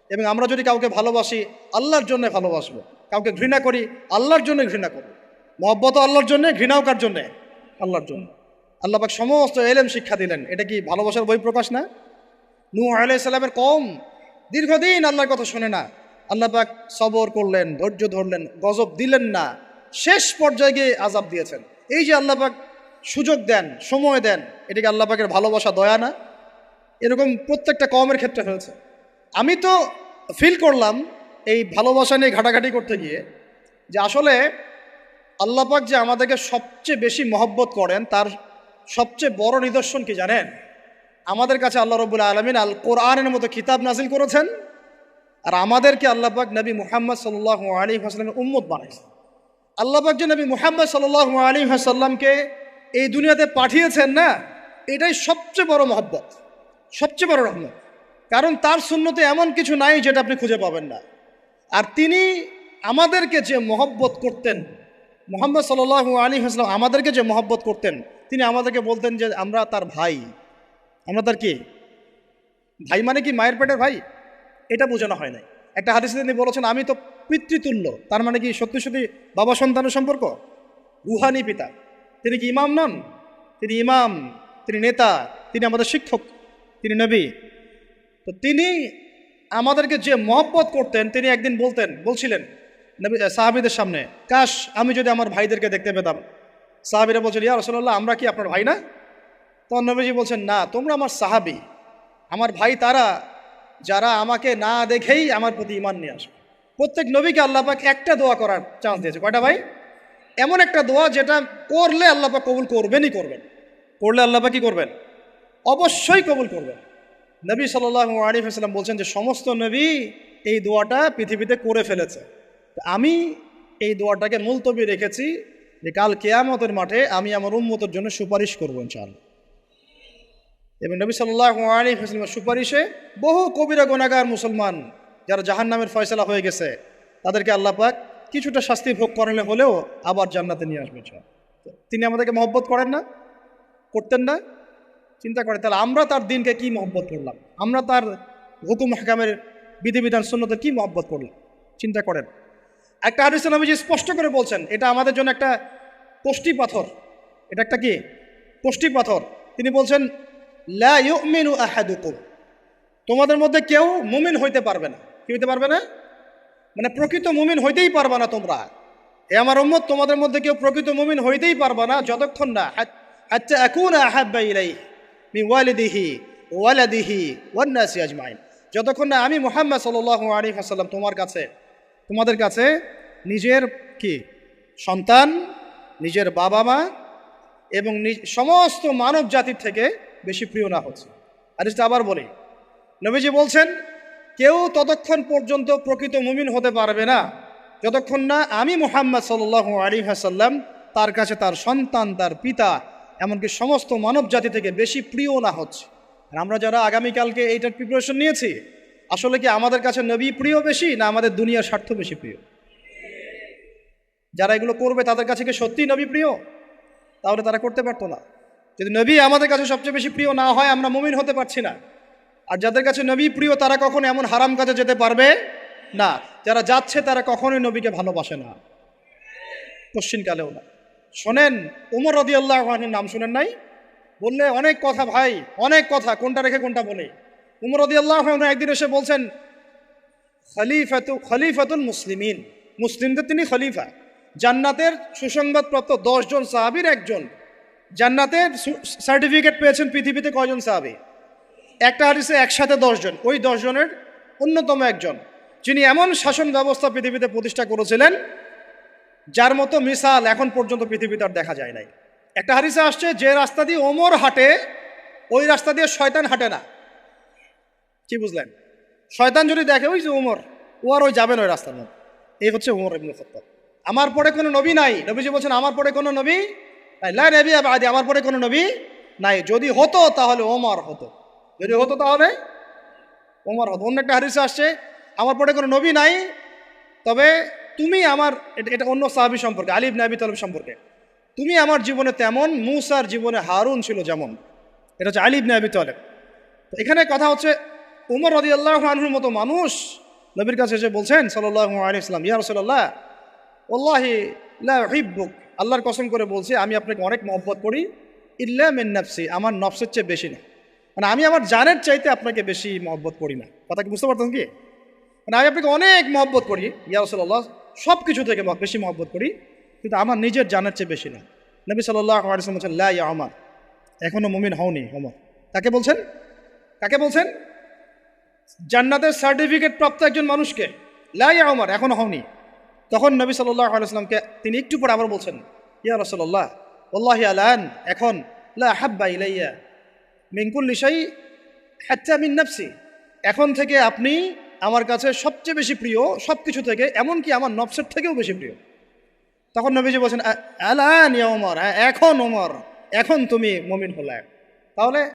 এবং আমরা যদি কাউকে ভালোবাসি আল্লাহর জন্য ভালোবাসবো, কাউকে ঘৃণা করি আল্লাহর জন্য ঘৃণা করবো। মহব্বত আল্লাহর জন্যে, ঘৃণাও কার জন্যে? আল্লাহর জন্য। আল্লাহ পাক সমস্ত এলেম শিক্ষা দিলেন। এটা কি ভালোবাসার বহিঃপ্রকাশ না? নূহ আলাইহিস সালামের কওম দীর্ঘদিন আল্লাহর কথা শোনে না, আল্লাহ পাক সবর করলেন, ধৈর্য ধরলেন, গজব দিলেন না, শেষ পর্যায়ে গিয়ে আযাব দিয়েছেন। এই যে আল্লাহ পাক সুযোগ দেন, সময় দেন, এটাকে আল্লাহ পাকের ভালোবাসা, দয়া না? এরকম প্রত্যেকটা কওমের ক্ষেত্রে হয়েছে। আমি তো ফিল করলাম এই ভালোবাসা নিয়ে ঘাটাঘাটি করতে গিয়ে যে আসলে আল্লাহ পাক যে আমাদেরকে সবচেয়ে বেশি মহব্বত করেন তার সবচেয়ে বড় নিদর্শন কি জানেন? আমাদের কাছে আল্লাহ রাব্বুল আলামিন আল কোরআনের মতো কিতাব নাজিল করেছেন, আর আমাদেরকে আল্লাহ পাক নবী মুহাম্মদ সাল্লাল্লাহু আলাইহি ওয়াসাল্লামের উম্মত বানাইছেন। আল্লাহ পাক যে নবী মুহাম্মদ সাল্লাল্লাহু আলাইহি ওয়াসাল্লামকে এই দুনিয়াতে পাঠিয়েছেন না, এটাই সবচেয়ে বড় মহব্বত, সবচেয়ে বড় রহমত। কারণ তার সুন্নতে এমন কিছু নাই যেটা আপনি খুঁজে পাবেন না। আর তিনি আমাদেরকে যে মহব্বত করতেন, মুহাম্মদ সাল্লাল্লাহু আলাইহি ওয়াসাল্লাম আমাদেরকে যে মহব্বত করতেন, তিনি আমাদেরকে বলতেন যে আমরা তার ভাই। আমরা তার কি ভাই? মানে কি মায়ের পেটের ভাই? এটা বোঝানো হয় নাই। একটা হাদিসে তিনি বলেছেন আমি তো পিতৃতুল্য। তার মানে কি সত্যি সত্যি বাবা সন্তানের সম্পর্ক? রুহানি পিতা। তিনি কি ইমাম নন? তিনি ইমাম, তিনি নেতা, তিনি আমাদের শিক্ষক, তিনি নবী। তো তিনি আমাদেরকে যে মহব্বত করতেন, তিনি একদিন বলছিলেন নবী সাহাবীদের সামনে, কাশ আমি যদি আমার ভাইদেরকে দেখতে পেতাম। সাহাবীরা বলছেন ইয়া রাসূলুল্লাহ আমরা কি আপনার ভাই না? তখন নবীজি বলছেন না, তোমরা আমার সাহাবী, আমার ভাই তারা যারা আমাকে না দেখেই আমার প্রতি ঈমান নিয়ে আসবে। প্রত্যেক নবীকে আল্লাহ পাক একটা দোয়া করার চান্স দিয়েছে। কয়টা ভাই? এমন একটা দোয়া যেটা করলে আল্লাহ পাক কবুল করবেনই করবেন। করলে আল্লাহ পাক কি করবেন? অবশ্যই কবুল করবেন। নবী সাল্লাল্লাহু আলাইহি ওয়াসাল্লাম বলছেন যে সমস্ত নবী এই দোয়াটা পৃথিবীতে করে ফেলেছে, আমি এই দোয়াটাকে মুলতবি রেখেছি যে কাল কিয়ামতের মাঠে আমি আমার উম্মতের জন্য সুপারিশ করবো ইনশাআল্লাহ। এবং নবী সাল্লাল্লাহু আলাইহি ওয়াসাল্লামের সুপারিশে বহু কবিরা গুনাহগার মুসলমান যারা জাহান্নামের ফয়সালা হয়ে গেছে তাদেরকে আল্লাহ পাক কিছুটা শাস্তি ভোগ করালে হলেও আবার জান্নাতে নিয়ে আসবে। তিনি আমাদেরকে মহব্বত করেন না? করতেন না? চিন্তা করেন তাহলে আমরা তার দিনকে কি মহব্বত করলাম, আমরা তার হুকুম হাকামের বিধিবিধান সুন্নতের কি মহব্বত করলাম, চিন্তা করেন। একটা হাদিসে নবীজি স্পষ্ট করে বলছেন এটা আমাদের জন্য একটা কষ্টি পাথর। এটা একটা কি কষ্টি পাথর। তিনি বলছেন লা ইউমিনু আহাদুকুম, তোমাদের মধ্যে কেউ মুমিন হইতে পারবে না। কি হইতে পারবে না? মানে প্রকৃত মুমিন হইতেই পারবে না তোমরা। এ আমার উম্মত, তোমাদের মধ্যে কেউ প্রকৃত মুমিন হইতেই পারবে না যতক্ষণ না হাত্তা আকুনা আহাব্বা ইলাইহি মিন ওয়ালিদিহি ওয়ালাদিহি ওয়ান নাসি আজমাইন, যতক্ষণ না আমি মুহাম্মদ সাল্লাল্লাহু আলাইহি ওয়াসাল্লাম তোমাদের কাছে নিজের কি সন্তান, নিজের বাবা মা এবং সমস্ত মানব জাতির থেকে বেশি প্রিয় না হচ্ছে। আর এটা আবার বলি, নবীজি বলছেন কেউ ততক্ষণ পর্যন্ত প্রকৃত মুমিন হতে পারবে না যতক্ষণ না আমি মুহাম্মদ সাল্লাল্লাহু আলাইহি ওয়াসাল্লাম তার কাছে তার সন্তান, তার পিতা, এমনকি সমস্ত মানব জাতি থেকে বেশি প্রিয় না হচ্ছে। আর আমরা যারা আগামীকালকে এইটার প্রিপারেশন নিয়েছি, আসলে কি আমাদের কাছে নবী প্রিয় বেশি না আমাদের দুনিয়ার স্বার্থ বেশি প্রিয়? যারা এগুলো করবে তাদের কাছে কি সত্যিই নবী প্রিয়? তাহলে তারা করতে পারতো না। যদি নবী আমাদের কাছে সবচেয়ে বেশি প্রিয় না হয়, আমরা মুমিন হতে পারছি না। আর যাদের কাছে নবী প্রিয় তারা কখনো এমন হারাম কাজে যেতে পারবে না। যারা যাচ্ছে তারা কখনোই নবীকে ভালোবাসে না, পশ্চিমকালেও না। শোনেন ওমর রাদিয়াল্লাহু আনহুর নাম শুনেন নাই? বললে অনেক কথা ভাই, অনেক কথা, কোনটা রেখে কোনটা বলে। ওমর রাদিয়াল্লাহু আনহু একদিন এসে বলছেন খলিফাতুল মুসলিমিন, মুসলিমদের তিনি খলিফা। জান্নাতের সুসংবাদপ্রাপ্ত 10 জন সাহাবীর একজন। জান্নাতের সার্টিফিকেট পেয়েছেন পৃথিবীতে কয়জন সাহাবী? একটা হাদিসে একসাথে 10 জন। ওই 10 জনের অন্যতম একজন, যিনি এমন শাসন ব্যবস্থা পৃথিবীতে প্রতিষ্ঠা করেছিলেন যার মতো মিসাল এখন পর্যন্ত পৃথিবীতে আর দেখা যায় নাই। একটা হাদিসে আসছে যে রাস্তা দিয়ে ওমর হাঁটে ওই রাস্তা দিয়ে শয়তান হাঁটে না। কি বুঝলেন? শয়তান যদি দেখে ওই যে ওমর, ও আর ওই যাবেন ওই রাস্তার মধ্যে। এই হচ্ছে ওমর ইবনে খাত্তাব। আমার পরে কোনো নবী নাই। নবীজি বলছেন আমার পরে কোনো নবী নাই, লা নবিয়্যা বা'দি, আমার পরে কোনো নবী নাই। যদি হতো তাহলে ওমর হতো, যদি হতো তাহলে ওমর হতো। অন্য একটা হাদিসে আসছে আমার পরে কোনো নবী নাই, তবে তুমি আমার, এটা অন্য সাহাবী সম্পর্কে, আলী ইবনে আবি তালিব সম্পর্কে, তুমি আমার জীবনে তেমন মূসার জীবনে হারুন ছিল যেমন। এটা হচ্ছে আলী ইবনে আবি তালিব। তো এখানে কথা হচ্ছে উমর রাদিয়াল্লাহু আনহুর মতো মানুষ নবীর কাছে এসে বলছেন সাল্লাল্লাহু আলাইহি ওয়াসাল্লাম, ইয়া রাসূলুল্লাহ ওয়াল্লাহি লা উহিব্বুক, আল্লাহর কসম করে বলছি আমি আপনাকে অনেক মহব্বত করি, ইল্লা মিন নাফসি, আমার নফসের চেয়ে বেশি না, মানে আমি আমার জানের চাইতে আপনাকে বেশি মহব্বত করি না। কথা কি বুঝতে পারতেন কি? মানে আমি আপনাকে অনেক মহব্বত করি ইয়া রাসূলুল্লাহ, সব কিছু থেকে বেশি মহব্বত করি, কিন্তু আমার নিজের জানের চেয়ে বেশি না। নবী সাল্লাল্লাহু আলাইহি ওয়াসাল্লাম বলছেন, লা ইয়া ওমর, এখনো মুমিন হওনি ওমর। কাকে বলছেন? কাকে বলছেন? জান্নাতের সার্টিফিকেট প্রাপ্ত একজন মানুষকে, লা ইয়া ওমর, এখনো হওনি। তখন নবী সাল্লাল্লাহু আলাইহি ওয়াসাল্লামকে তিনি একটু পরে আবার বলছেন, ইয়া রাসূলুল্লাহ ওয়াল্লাহি আলান, এখন লা হাব্বা ইলাইয়া মিন কুল্লি শাই হাত্তা মিন নাফসি, এখন থেকে আপনি আমার কাছে সবচেয়ে বেশি প্রিয় সব কিছু থেকে, এমনকি আমার নফসের থেকেও বেশি প্রিয়। তখন নবীজি বলছেন, আলান ইয়া ওমর, এখন ওমর, এখন তুমি মুমিন হলে। তাহলে